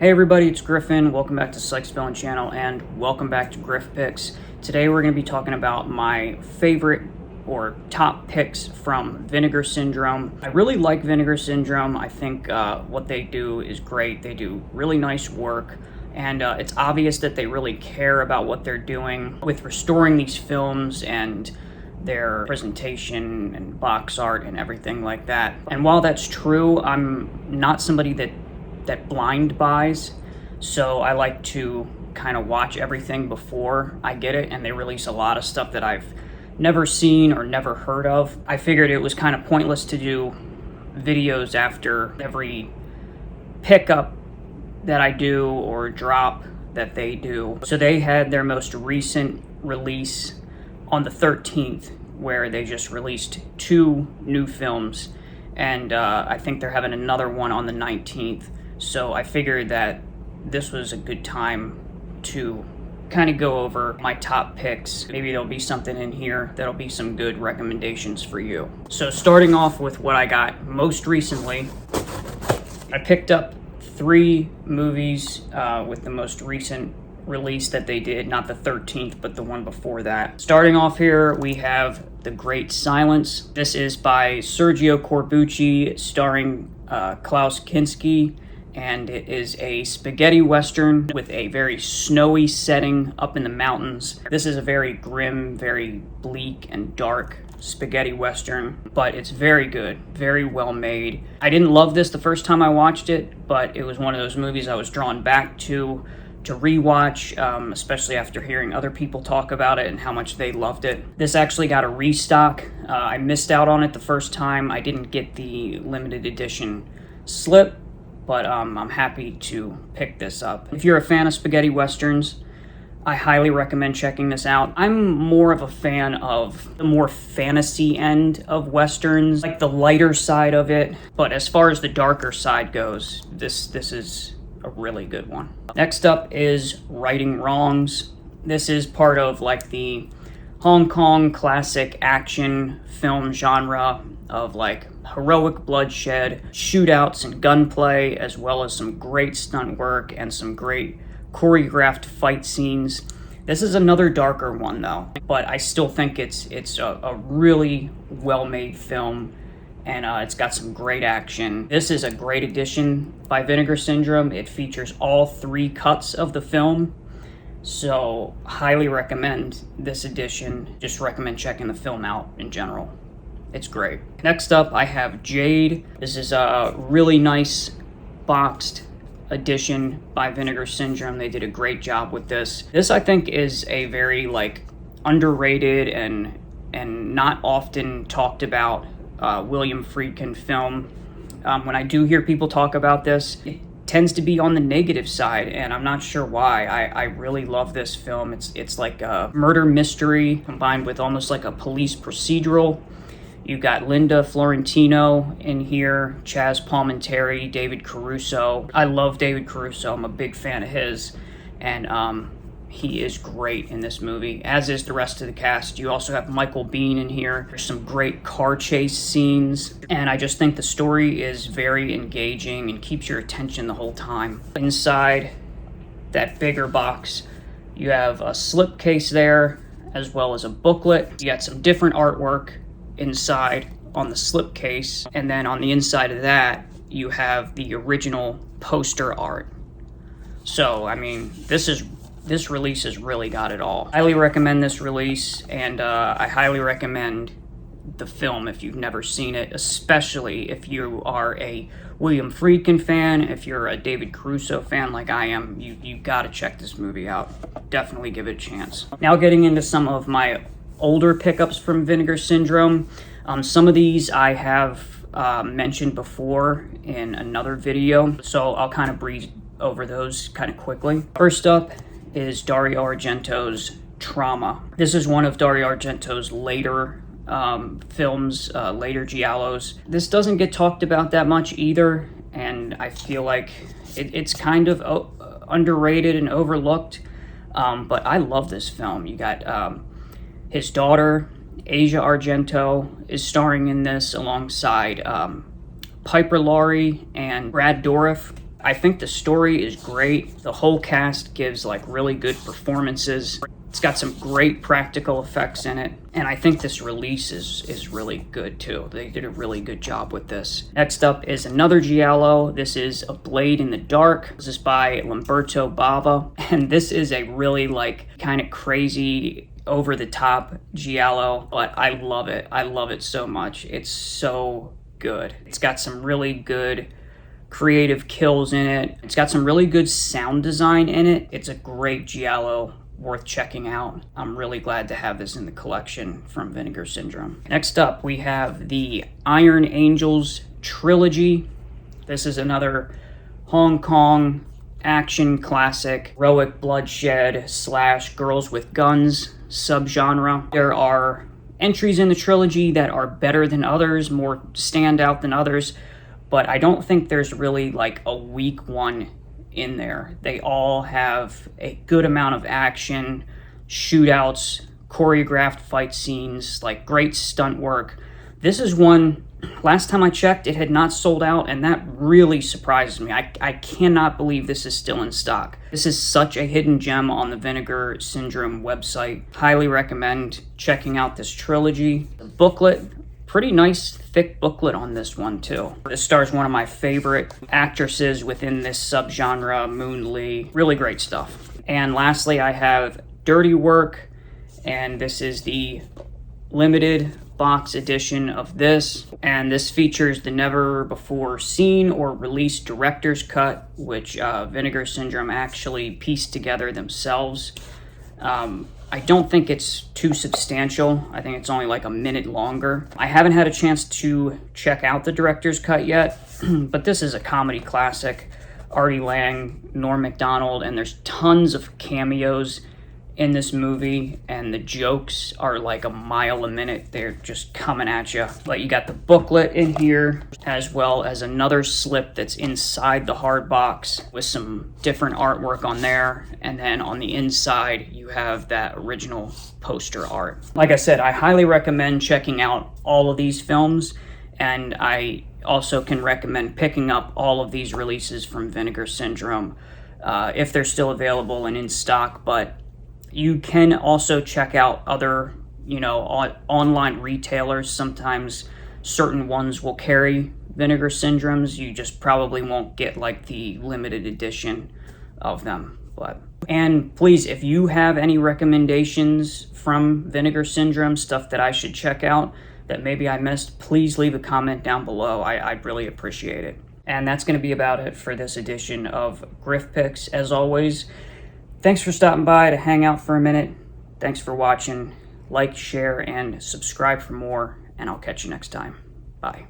Hey everybody, it's Griffin. Welcome back to Sykes Villain Channel and welcome back to Griff Picks. Today we're going to be talking about my favorite or top picks from Vinegar Syndrome. I really like Vinegar Syndrome. I think what they do is great. They do really nice work, and it's obvious that they really care about what they're doing with restoring these films and their presentation and box art and everything like that. And while that's true, I'm not somebody that blind buys, so I like to kind of watch everything before I get it, and they release a lot of stuff that I've never seen or never heard of. I figured it was kind of pointless to do videos after every pickup that I do or drop that they do. So they had their most recent release on the 13th, where they just released 2 new films, and I think they're having another one on the 19th. So I figured that this was a good time to kind of go over my top picks. Maybe there'll be something in here that'll be some good recommendations for you. So starting off with what I got most recently, I picked up 3 movies with the most recent release that they did, not the 13th, but the one before that. Starting off here, we have The Great Silence. This is by Sergio Corbucci, starring Klaus Kinski, and it is a spaghetti western with a very snowy setting up in the mountains. This is a very grim, very bleak and dark spaghetti western, but it's very good, very well made. I didn't love this the first time I watched it, but it was one of those movies I was drawn back to rewatch, especially after hearing other people talk about it and how much they loved it. This actually got a restock. I missed out on it the first time. I didn't get the limited edition slip, but I'm happy to pick this up. If you're a fan of spaghetti westerns, I highly recommend checking this out. I'm more of a fan of the more fantasy end of westerns, like the lighter side of it, but as far as the darker side goes, this is a really good one. Next up is Righting Wrongs. This is part of like the Hong Kong classic action film genre of like heroic bloodshed, shootouts and gunplay, as well as some great stunt work and some great choreographed fight scenes. This is another darker one though, but I still think it's a really well-made film, and it's got some great action. This is a great addition by Vinegar Syndrome. It features all 3 cuts of the film, so highly recommend this edition. Just recommend checking the film out in general. It's great. Next up, I have Jade. This is a really nice boxed edition by Vinegar Syndrome. They did a great job with this. This, I think, is a very like underrated and not often talked about William Friedkin film. When I do hear people talk about this, it tends to be on the negative side, and I'm not sure why. I really love this film. It's like a murder mystery combined with almost like a police procedural. You got Linda Florentino in here, Chaz Palminteri, David Caruso. I love David Caruso. I'm a big fan of his, and he is great in this movie, as is the rest of the cast. You also have Michael Biehn in here. There's some great car chase scenes, and I just think the story is very engaging and keeps your attention the whole time. Inside that bigger box, you have a slipcase there, as well as a booklet. You got some different artwork inside on the slipcase, and then on the inside of that you have the original poster art. So I mean, this release has really got it all. Highly recommend this release, and I highly recommend the film if you've never seen it, especially if you are a William Friedkin fan. If you're a David Caruso fan like I am, you gotta check this movie out. Definitely give it a chance. Now getting into some of my older pickups from Vinegar Syndrome. Some of these I have mentioned before in another video, so I'll kind of breeze over those kind of quickly. First up is Dario Argento's Trauma. This is one of Dario Argento's later films, later Giallos. This doesn't get talked about that much either, and I feel like it's kind of underrated and overlooked, but I love this film. You got his daughter, Asia Argento, is starring in this alongside Piper Laurie and Brad Dourif. I think the story is great. The whole cast gives like really good performances. It's got some great practical effects in it, and I think this release is really good too. They did a really good job with this. Next up is another Giallo. This is A Blade in the Dark. This is by Lamberto Bava, and this is a really like kind of crazy, over the top Giallo, but I love it. I love it so much. It's so good. It's got some really good creative kills in it. It's got some really good sound design in it. It's a great Giallo, worth checking out. I'm really glad to have this in the collection from Vinegar Syndrome. Next up, we have the Iron Angels trilogy. This is another Hong Kong action classic, heroic bloodshed / girls with guns subgenre. There are entries in the trilogy that are better than others, more stand out than others, but I don't think there's really like a weak one in there. They all have a good amount of action, shootouts, choreographed fight scenes, like great stunt work. This is one, last time I checked, it had not sold out, and that really surprises me. I cannot believe this is still in stock. This is such a hidden gem on the Vinegar Syndrome website. Highly recommend checking out this trilogy. The booklet, pretty nice thick booklet on this one too. This stars one of my favorite actresses within this subgenre, Moon Lee. Really great stuff. And lastly, I have Dirty Work, and this is the limited box edition of this, and this features the never before seen or released director's cut, which Vinegar Syndrome actually pieced together themselves. I don't think it's too substantial. I think it's only like a minute longer. I haven't had a chance to check out the director's cut yet, but this is a comedy classic. Artie Lang, Norm Macdonald, and there's tons of cameos in this movie, and the jokes are like a mile a minute. They're just coming at you. But you got the booklet in here, as well as another slip that's inside the hard box with some different artwork on there, and then on the inside you have that original poster art. Like I said, I highly recommend checking out all of these films, and I also can recommend picking up all of these releases from Vinegar Syndrome if they're still available and in stock. But you can also check out other, online retailers. Sometimes certain ones will carry Vinegar Syndromes. You just probably won't get like the limited edition of them. And please, if you have any recommendations from Vinegar Syndrome, stuff that I should check out that maybe I missed, please leave a comment down below. I'd really appreciate it. And that's going to be about it for this edition of Griff Picks. As always, thanks for stopping by to hang out for a minute. Thanks for watching. Like, share, and subscribe for more, and I'll catch you next time. Bye.